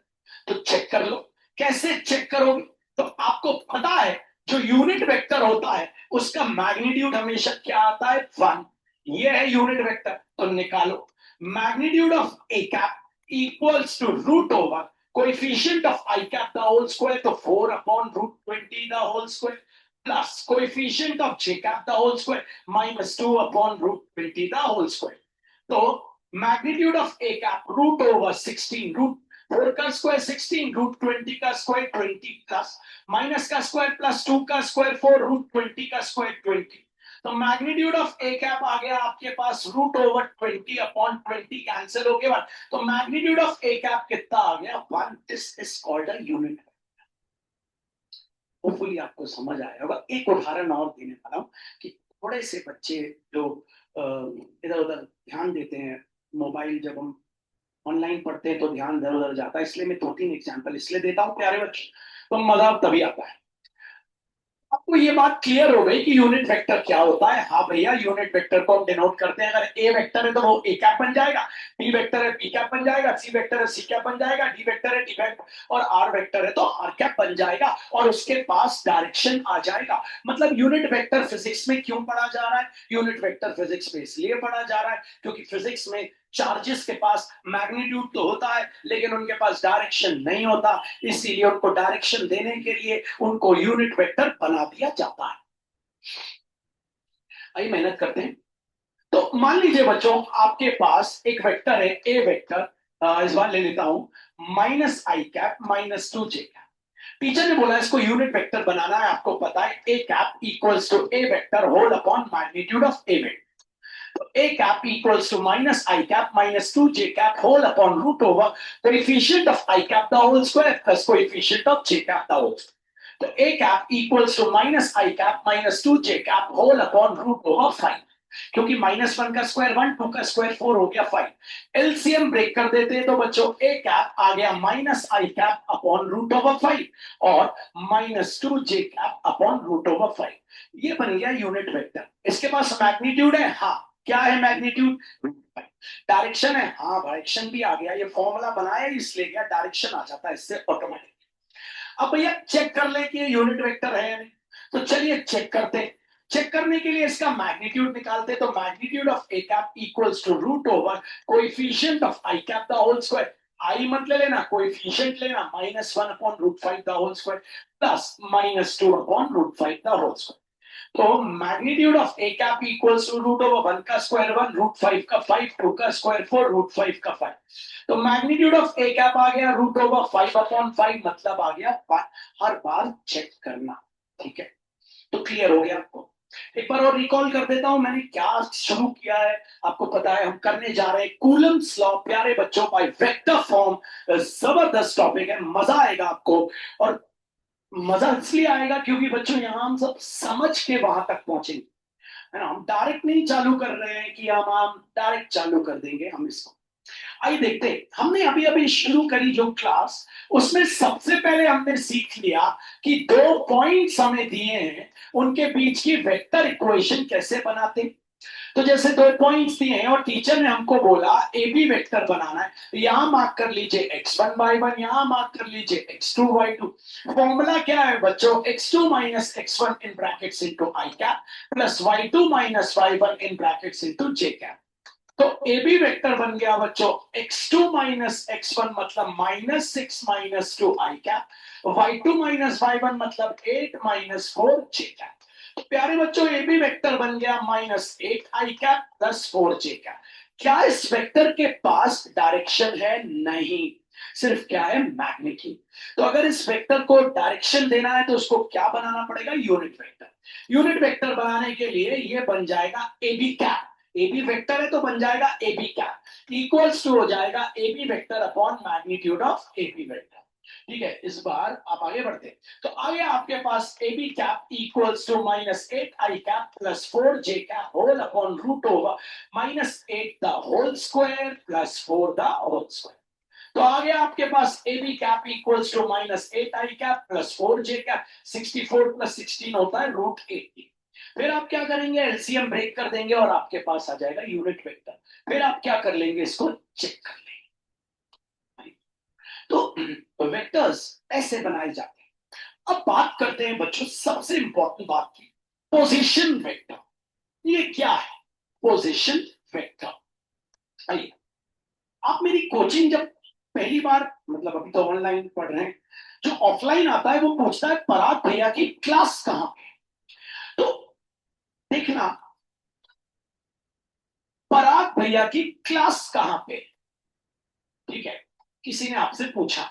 तो चेक कर लो। कैसे चेक करोगे, तो आपको पता है जो यूनिट वेक्टर होता है उसका मैग्नीट्यूड हमेशा क्या आता है, 1। ये है यूनिट वेक्टर, तो निकालो magnitude of A cap equals to √, coefficient of I cap the whole square, तो 4 upon √20 the whole square, plus coefficient of j cap the whole square minus 2 upon √20 the whole square। तो magnitude of a cap √16, √4 का square 16, √20 का square 20, plus minus का square plus 2 का square 4, √20 का square 20। तो magnitude of A cap आ गया आपके पास √20 upon 20, cancel हो गया 1। तो मैग्नीट्यूड ऑफ ए कैप कितना आ गया, 1। This is called a unit. Hopefully आपको समझ आया होगा। एक उदाहरण और देने वाला हूं कि थोड़े से बच्चे जो इधर उधर ध्यान देते हैं, मोबाइल जब हम ऑनलाइन पढ़ते हैं तो ध्यान इधर उधर जाता है, इसलिए मैं 2-3 एग्जाम्पल इसलिए देता हूँ प्यारे बच्चे, तो मजा तभी आता है। आपको ये बात क्लियर हो गई कि यूनिट वेक्टर क्या होता है। हाँ भैया, यूनिट वेक्टर को हम डिनोट करते हैं, अगर ए वेक्टर है तो वो ए कैप बन जाएगा, बी वेक्टर है बी कैप बन जाएगा, सी वेक्टर है सी कैप बन जाएगा, डी वेक्टर है डी कैप, और आर वेक्टर है तो आर कैप बन जाएगा, और उसके पास डायरेक्शन आ जाएगा। मतलब यूनिट वेक्टर फिजिक्स में क्यों पढ़ा जा रहा है, यूनिट वेक्टर फिजिक्स में इसलिए पढ़ा जा रहा है क्योंकि फिजिक्स में चार्जेस के पास मैग्नीट्यूड तो होता है लेकिन उनके पास डायरेक्शन नहीं होता, इसीलिए उनको डायरेक्शन देने के लिए उनको यूनिट वेक्टर बना दिया जाता है। आइए मेहनत करते हैं। तो मान लीजिए बच्चों आपके पास एक वेक्टर है ए वेक्टर, इस बार ले लेता हूं minus I cap minus 2j cap. Teacher ने बोला इसको यूनिट वेक्टर बनाना है, आपको पता है A cap equals to A vector whole upon magnitude of A vector. A cap equals to minus I cap minus 2j cap whole upon √, coefficient of I cap the whole square plus coefficient of j cap the whole square। तो A cap equals to minus I cap minus 2j cap whole upon √5, क्योंकि -1 का square 1, 2 का square 4 हो गया 5। LCM break कर देते हैं तो बच्चों A कैप आ गया माइनस आई कैप अपॉन √5 और माइनस 2j कैप अपॉन √5। ये बन गया यूनिट वेक्टर। इसके पास मैग्नीट्यूड है, हाँ। क्या है मैग्नीट्यूड, डायरेक्शन है, हाँ डायरेक्शन भी आ गया, ये फॉर्मूला बनाया इसलिए गया, डायरेक्शन आ जाता है इससे ऑटोमेटिक। अब भैया चेक कर ले कि ये यूनिट वेक्टर है या नहीं, तो चलिए चेक करते हैं। चेक करने के लिए इसका मैग्नीट्यूड निकालते, तो magnitude of A cap equals to √, coefficient of i cap the whole square, i मत ले लेना, कोएफिशिएंट लेना, -1 upon √5 the whole square plus -2 upon √5 the whole square. तो magnitude of A cap equals to √1 का square 1, √5 का 5, 2 का square 4, √5 का 5। तो मैग्नीट्यूड ऑफ ए कैप आ गया √5 अपॉन 5, मतलब आ गया 5। हर बार चेक करना, ठीक है। तो क्लियर हो गया आपको। एक बार और रिकॉल कर देता हूं मैंने क्या शुरू किया है। आपको पता है हम करने जा रहे हैं कूलम्स लॉ, प्यारे बच्चों, बाय वेक्टर फॉर्म। जबरदस्त टॉपिक है, मजा आएगा आपको। और मजा इसलिए आएगा क्योंकि बच्चों यहां हम सब समझ के वहां तक पहुंचेंगे, है ना। हम डायरेक्ट नहीं चालू कर रहे हैं कि हम डायरेक्ट चालू कर देंगे हम इसको। आइए देखते हैं, हमने अभी अभी शुरू करी जो क्लास, उसमें सबसे पहले हमने सीख लिया कि 2 पॉइंट्स हमें दिए हैं, उनके बीच की वेक्टर इक्वेशन कैसे बनाते। तो जैसे 2 पॉइंट्स दिए हैं और टीचर ने हमको बोला ए बी वेक्टर बनाना है, तो यहां मार्क कर लीजिए x1y1, यहां मार्क कर लीजिए x2y2। फॉर्मूला क्या है बच्चों, x2 minus x1 in brackets into i cap plus y2 minus y1 in brackets into j cap. तो ए बी वेक्टर बन गया बच्चों x2 माइनस x1 मतलब -6 minus 2 i cap, y2 minus y1 मतलब 8 minus 4 j cap. तो प्यारे बच्चों ए B vector बन गया -8 आई कैप प्लस 4 j कैप। क्या इस वेक्टर के पास डायरेक्शन है, नहीं। सिर्फ क्या है, मैग्नीट्यूड। तो अगर इस वेक्टर को डायरेक्शन देना है तो उसको क्या बनाना पड़ेगा, यूनिट वेक्टर। यूनिट वेक्टर बनाने के लिए ये बन जाएगा A B cap, A B vector है तो बन जाएगा A B cap equals to हो जाएगा A B vector upon magnitude of A B vector. ठीक है, इस बार आप आगे बढ़ते हैं। तो आगे आपके पास a B cap equals to -8i cap plus 4j cap whole upon root over -8 the whole square plus 4 the whole square. तो आगे आपके पास a B cap equals to -8i cap plus 4j cap, 64 plus 16 होता है √18। फिर आप क्या करेंगे, एलसीएम ब्रेक कर देंगे और आपके पास आ जाएगा यूनिट वेक्टर। फिर आप क्या कर लेंगे, इसको चेक कर लेंगे। तो वेक्टर्स ऐसे बनाए जाते हैं। अब बात करते हैं बच्चों सबसे इंपॉर्टेंट बात की, पोजीशन वेक्टर। ये क्या है पोजीशन वेक्टर? आइए, आप मेरी कोचिंग जब पहली बार, मतलब अभी तो ऑनलाइन पढ़ रहे हैं, जो ऑफलाइन आता है वो पूछता है पराग भैया की क्लास कहां पे। तो देखना, पराग भैया की क्लास कहां पे, ठीक है, किसी ने आपसे पूछा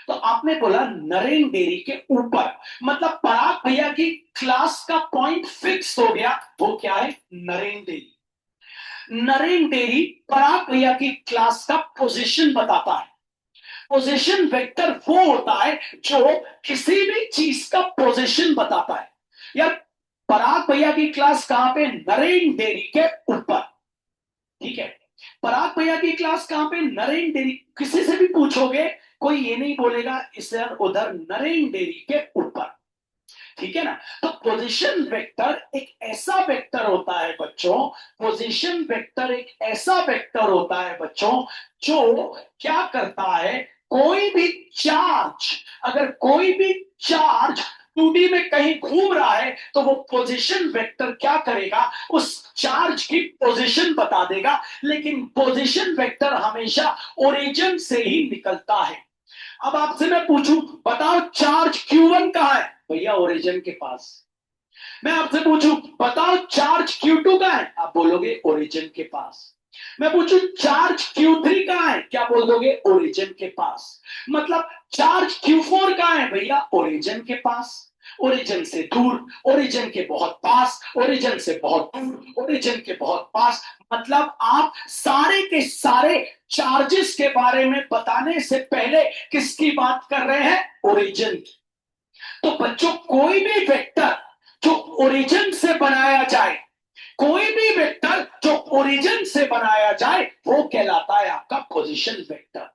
तो आपने बोला नरेन डेयरी के ऊपर, मतलब पराग भैया की क्लास का पॉइंट फिक्स हो गया। वो क्या है, नरेन डेयरी। नरेन डेयरी पराग भैया की क्लास का पोजीशन बताता है। पोजीशन वेक्टर वो होता है जो किसी भी चीज का पोजीशन बताता है। यार पराग भैया की क्लास कहां पे, नरेन डेयरी के ऊपर। ठीक है, पराग भैया की क्लास कहां पे, नरेन डेयरी। किसी से भी पूछोगे कोई ये नहीं बोलेगा इधर उधर, नरेन डेयरी के ऊपर। ठीक है ना। तो पोजीशन वेक्टर एक ऐसा वेक्टर होता है बच्चों, पोजीशन वेक्टर एक ऐसा वेक्टर होता है बच्चों जो क्या करता है, कोई भी चार्ज, अगर कोई भी चार्ज 2D में कहीं घूम रहा है तो वो पोजीशन वेक्टर क्या करेगा, उस चार्ज की पोजीशन बता देगा। लेकिन पोजीशन वेक्टर हमेशा ओरिजिन से ही निकलता है। अब आपसे मैं पूछूं, बताओ चार्ज Q1 कहां है, भैया ओरिजिन के पास। मैं आपसे पूछूं बताओ चार्ज Q2 कहां है, आप बोलोगे ओरिजिन के पास। मैं पूछूं चार्ज Q3 कहां है, क्या बोल दोगे, ओरिजिन के पास। मतलब चार्ज Q4 कहां है भैया, ओरिजिन के पास। ओरिजिन से दूर, ओरिजिन के बहुत पास, ओरिजिन से बहुत दूर, ओरिजिन के बहुत पास। मतलब आप सारे के सारे चार्जेस के बारे में बताने से पहले किसकी बात कर रहे हैं, ओरिजिन की। तो बच्चों कोई भी वेक्टर जो ओरिजिन से बनाया जाए, कोई भी वेक्टर जो ओरिजिन से बनाया जाए वो कहलाता है आपका पोजीशन वेक्टर।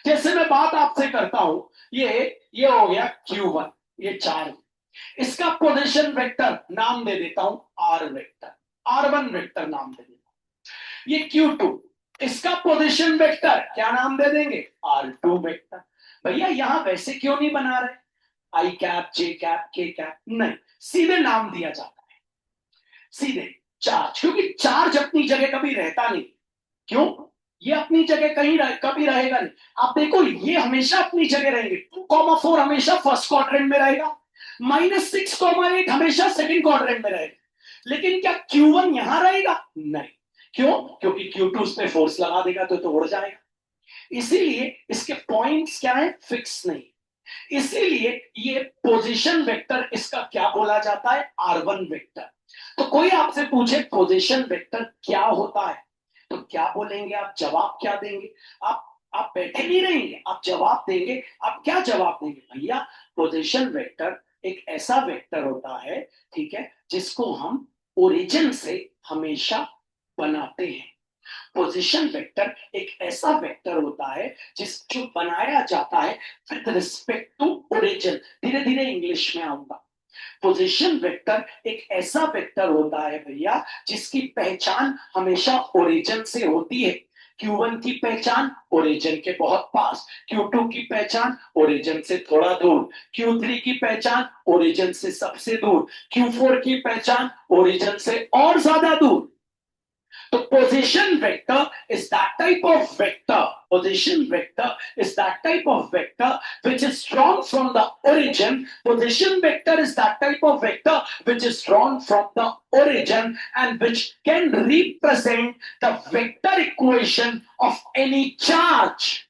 जैसे मैं बात आपसे करता हूं, ये हो गया Q1, ये चार्ज, इसका पोजीशन वेक्टर नाम दे देता हूं R वेक्टर, R1 वेक्टर नाम दे देता हूं। ये Q2, इसका पोजीशन वेक्टर क्या नाम दे देंगे, R2 वेक्टर। भैया यहां वैसे क्यों नहीं बना रहे, आई कैप, जे कैप, के कैप, नहीं, सीधे नाम दिया जाता है, सीधे चार्ज। क्योंकि चार्ज अपनी जगह कभी रहता नहीं। क्यों, ये अपनी जगह कभी रहेगा नहीं। आप देखो ये हमेशा अपनी जगह रहेंगे, 2,4 हमेशा फर्स्ट क्वाड्रेंट में रहेगा, -6,8 हमेशा सेकंड क्वाड्रेंट में रहेगा। लेकिन क्या Q1 यहां रहेगा, नहीं। क्यों, क्योंकि Q2 उस पर फोर्स लगा देगा तो उड़ जाएगा। इसीलिए इसके पॉइंट्स क्या है, फिक्स नहीं। इसीलिए ये पोजीशन वेक्टर इसका क्या बोला जाता है, R1 वेक्टर। तो कोई आपसे पूछे पोजीशन वेक्टर क्या होता है तो क्या बोलेंगे आप, जवाब क्या देंगे? आप बैठे नहीं रहेंगे, आप जवाब देंगे। आप क्या जवाब देंगे, भैया पोजीशन वेक्टर एक ऐसा वेक्टर होता है, ठीक है, जिसको हम ओरिजिन से हमेशा बनाते हैं। पोजीशन वेक्टर एक ऐसा वेक्टर होता है जो बनाया जाता है विद रिस्पेक्ट टू ओरिजिन। धीरे धीरे इंग्लिश में आऊंगा। पोजीशन वेक्टर एक ऐसा वेक्टर होता है भैया जिसकी पहचान हमेशा ओरिजिन से होती है। Q1 की पहचान ओरिजिन के बहुत पास, Q2 की पहचान ओरिजिन से थोड़ा दूर, Q3 की पहचान ओरिजिन से सबसे दूर, Q4 की पहचान ओरिजिन से और ज्यादा दूर। तो position vector is that type of vector. Position vector is that type of vector which is drawn from the origin. Position vector is that type of vector which is drawn from the origin and which can represent the vector equation of any charge.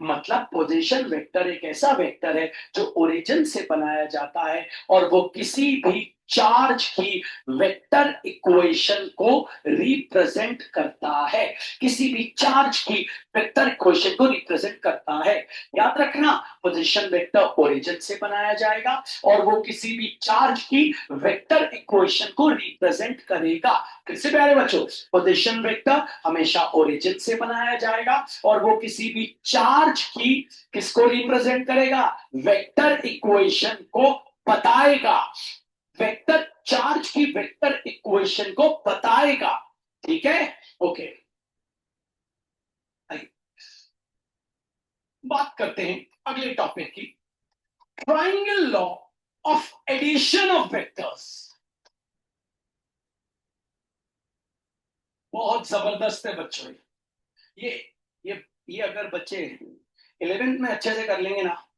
मतलब position vector एक ऐसा vector है जो origin से बनाया जाता है और वो किसी भी चार्ज की वेक्टर इक्वेशन को रिप्रेजेंट करता है, किसी भी चार्ज की वेक्टर इक्वेशन को रिप्रेजेंट करता है। याद रखना, पोजीशन वेक्टर ओरिजिन से बनाया जाएगा और वो किसी भी चार्ज की वेक्टर इक्वेशन को रिप्रेजेंट करेगा। किससे प्यारे बच्चों, पोजीशन वेक्टर हमेशा ओरिजिन से बनाया जाएगा और वो किसी भी चार्ज की किसको रिप्रेजेंट करेगा, वेक्टर इक्वेशन को बताएगा, वेक्टर चार्ज की वेक्टर इक्वेशन को बताएगा। ठीक है, ओके। बात करते हैं अगले टॉपिक की, triangle law of addition of vectors. बहुत जबरदस्त है बच्चों। ये ये अगर बच्चे 11th में अच्छे से कर लेंगे ना,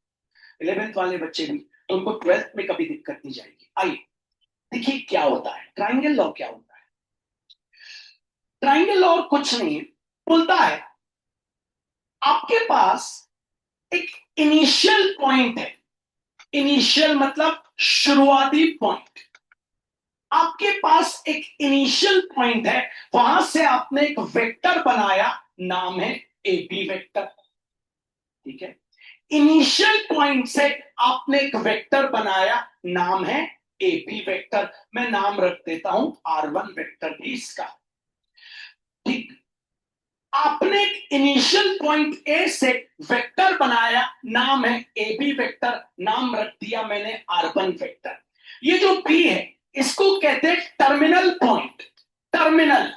11th वाले बच्चे भी, तो उनको 12th में कभी दिक्कत नहीं जाएगी। आइए देखिए क्या होता है ट्राइंगल लॉ। क्या होता है ट्राइंगल लॉ? कुछ नहीं बोलता है, आपके पास एक इनिशियल पॉइंट है। इनिशियल मतलब शुरुआती पॉइंट। आपके पास एक इनिशियल पॉइंट है, वहां से आपने एक वेक्टर बनाया, नाम है एबी वेक्टर। ठीक है, इनिशियल पॉइंट से आपने एक वेक्टर बनाया, नाम है एबी वेक्टर। मैं नाम रख देता हूं R1 वेक्टर भी इसका। ठीक, आपने एक इनिशियल पॉइंट ए से वेक्टर बनाया, नाम है ए बी वेक्टर, नाम रख दिया मैंने R1 वेक्टर। ये जो बी है इसको कहते हैं टर्मिनल पॉइंट। टर्मिनल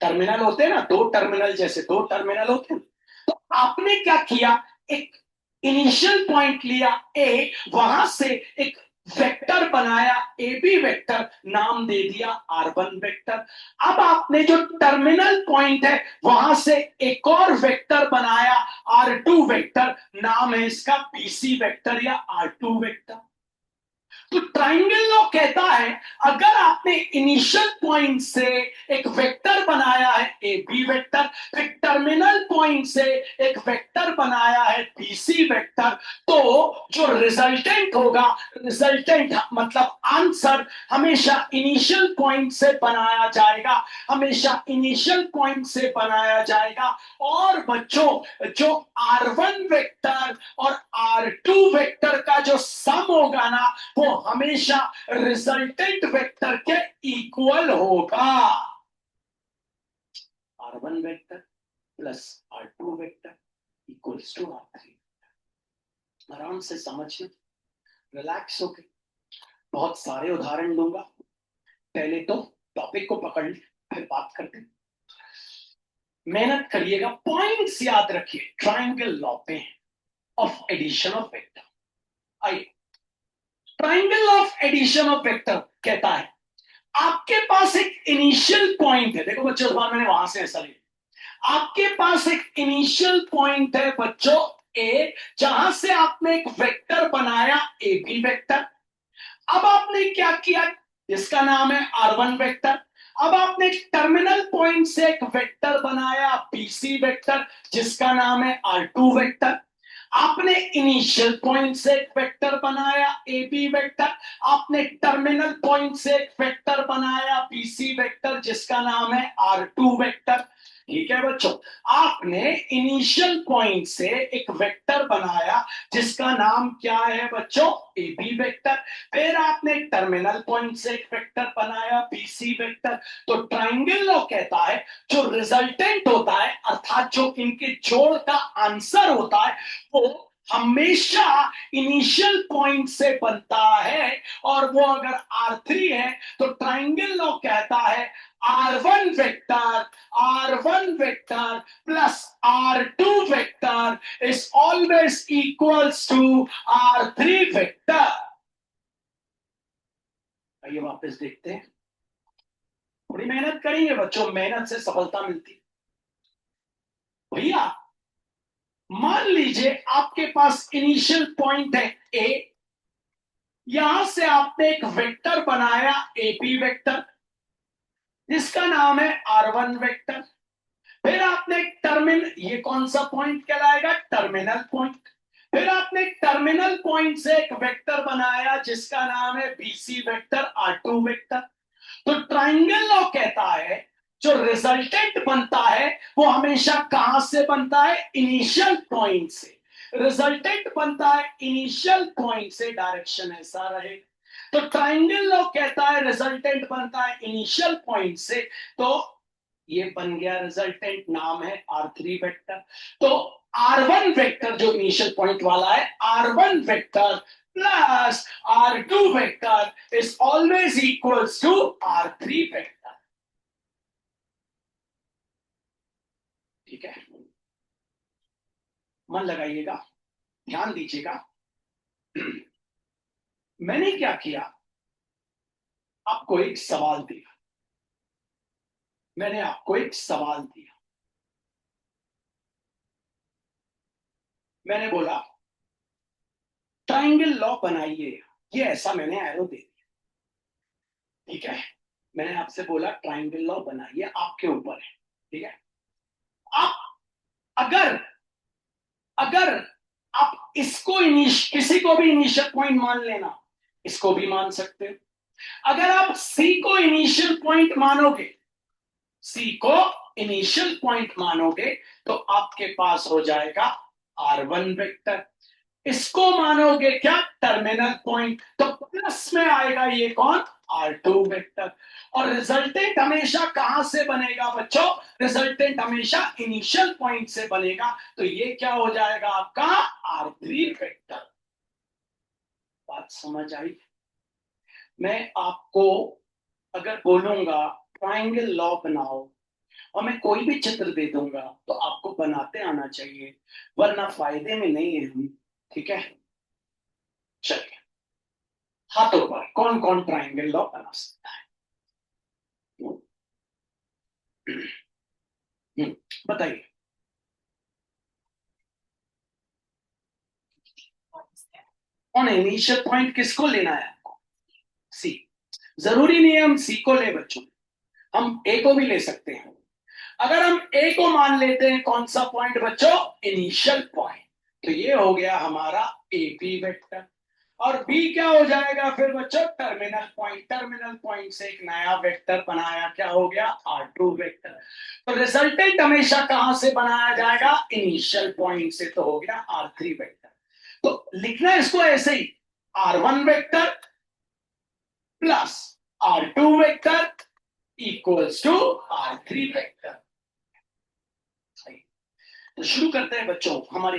टर्मिनल होते हैं ना, दो टर्मिनल, जैसे दो टर्मिनल होते हैं। तो आपने क्या किया, एक इनिशियल पॉइंट लिया ए, वहां से एक वेक्टर बनाया ए बी वेक्टर, नाम दे दिया R1 वेक्टर। अब आपने जो टर्मिनल पॉइंट है वहां से एक और वेक्टर बनाया R2 वेक्टर, नाम है इसका BC वेक्टर या R2 वेक्टर। तो ट्राइंगल लॉ कहता है, अगर आपने इनिशियल पॉइंट से एक वेक्टर बनाया है ए बी वेक्टर, फिर टर्मिनल पॉइंट से एक वेक्टर बनाया है बीसी वेक्टर, तो जो रिजल्टेंट होगा, रिजल्टेंट मतलब आंसर, हमेशा इनिशियल पॉइंट से बनाया जाएगा, हमेशा इनिशियल पॉइंट से बनाया जाएगा। और बच्चों, जो R1 वेक्टर और R2 वेक्टर का जो सम होगा ना, वो हमेशा रिजल्टेंट वेक्टर के इक्वल होगा। R1 vector plus R2 vector equals to R3। आराम से समझना, रिलैक्स होके। बहुत सारे उदाहरण दूंगा, पहले तो टॉपिक को पकड़ ले, फिर बात करते हैं। मेहनत करिएगा, पॉइंट्स याद रखिए ट्राइंगल लॉ पे ऑफ एडिशन ऑफ वेक्टर। आइए, triangle of addition of vector कहता है, आपके पास एक इनिशियल पॉइंट है। देखो बच्चों, इस बार मैंने वहां से ऐसा लिया। आपके पास एक इनिशियल पॉइंट है बच्चों ए, जहां से आपने एक वेक्टर बनाया ए बी वेक्टर। अब आपने क्या किया, इसका नाम है R1 वेक्टर। अब आपने एक टर्मिनल पॉइंट से एक वेक्टर बनाया BC वेक्टर, जिसका नाम है R2 वेक्टर। आपने इनिशियल पॉइंट से एक वेक्टर बनाया ए बी वेक्टर, आपने टर्मिनल पॉइंट से एक वेक्टर बनाया BC वेक्टर, जिसका नाम है R2 वेक्टर। ठीक है बच्चों, आपने इनिशियल पॉइंट से एक वेक्टर बनाया जिसका नाम क्या है बच्चों, ए बी वेक्टर। फिर आपने टर्मिनल पॉइंट से एक वेक्टर बनाया BC वेक्टर। तो ट्राइंगल लॉ कहता है, जो रिजल्टेंट होता है, अर्थात जो इनके जोड़ का आंसर होता है, वो हमेशा इनिशियल पॉइंट से बनता है। और वो अगर R3 है तो ट्राइंगल लॉ कहता है, R1 vector plus R2 vector is always equals to R3 vector. आइए वापस देखते हैं। थोड़ी मेहनत करेंगे बच्चों, मेहनत से सफलता मिलती है। भैया मान लीजिए आपके पास इनिशियल पॉइंट है ए, यहां से आपने एक वेक्टर बनाया ए बी वेक्टर, जिसका नाम है R1 वेक्टर। फिर आपने ये कौन सा पॉइंट कहलाएगा? Terminal point. फिर आपने टर्मिनल पॉइंट से एक वेक्टर बनाया जिसका नाम है बीसी वेक्टर, R2 वेक्टर। तो ट्राइंगल लॉ कहता है जो रिजल्टेंट बनता है वो हमेशा कहां से बनता है? इनिशियल पॉइंट से। रिजल्टेंट बनता है इनिशियल पॉइंट से, डायरेक्शन ऐसा रहे। तो ट्राइंगल लॉ कहता है रिजल्टेंट बनता है इनिशियल पॉइंट से। तो ये बन गया रिजल्टेंट, नाम है R3 वेक्टर। तो R1 वेक्टर जो इनिशियल पॉइंट वाला है, R1 vector plus R2 vector is always equals to R3 vector. ठीक है, मन लगाइएगा, ध्यान दीजिएगा। मैंने क्या किया, आपको एक सवाल दिया। मैंने आपको एक सवाल दिया। मैंने बोला ट्राइंगल लॉ बनाइए, ये ऐसा मैंने एरो दे दिया। ठीक है, मैंने आपसे बोला ट्राइंगल लॉ बनाइए, आपके ऊपर है। ठीक है, आप अगर अगर आप इसको किसी को भी इनिशियल पॉइंट मान लेना, इसको भी मान सकते हो। अगर आप सी को इनिशियल पॉइंट मानोगे, सी को इनिशियल पॉइंट मानोगे तो आपके पास हो जाएगा R1 वेक्टर। इसको मानोगे क्या? टर्मिनल पॉइंट, तो प्लस में आएगा ये कौन? R2 vector. और रिजल्टेंट हमेशा कहां से बनेगा बच्चों? रिजल्टेंट हमेशा इनिशियल पॉइंट से बनेगा। तो ये क्या हो जाएगा आपका? R3 vector. बात समझ आई? मैं आपको अगर बोलूंगा ट्राइंगल लॉ बनाओ और मैं कोई भी चित्र दे दूंगा तो आपको बनाते आना चाहिए, वरना फायदे में नहीं है हम। ठीक है, चलिए, हाथों पर कौन कौन ट्राइंगल लॉ बना सकता है? बताइए। कौन इनिशियल पॉइंट किसको लेना है आपको? सी। जरूरी नहीं है हम सी को ले बच्चों, हम ए को भी ले सकते हैं। अगर हम ए को मान लेते हैं, कौन सा पॉइंट बच्चों? Initial point. तो ये हो गया हमारा ए बी वेक्टर। और बी क्या हो जाएगा फिर बच्चों? Terminal point. टर्मिनल पॉइंट से एक नया वेक्टर बनाया, क्या हो गया? R2 vector. तो रिजल्टेंट हमेशा कहां से बनाया जाएगा? इनिशियल पॉइंट से। तो हो गया R3 वेक्टर। तो लिखना इसको ऐसे ही, R1 vector plus R2 vector equals to R3 vector. तो शुरू करते हैं बच्चों हमारे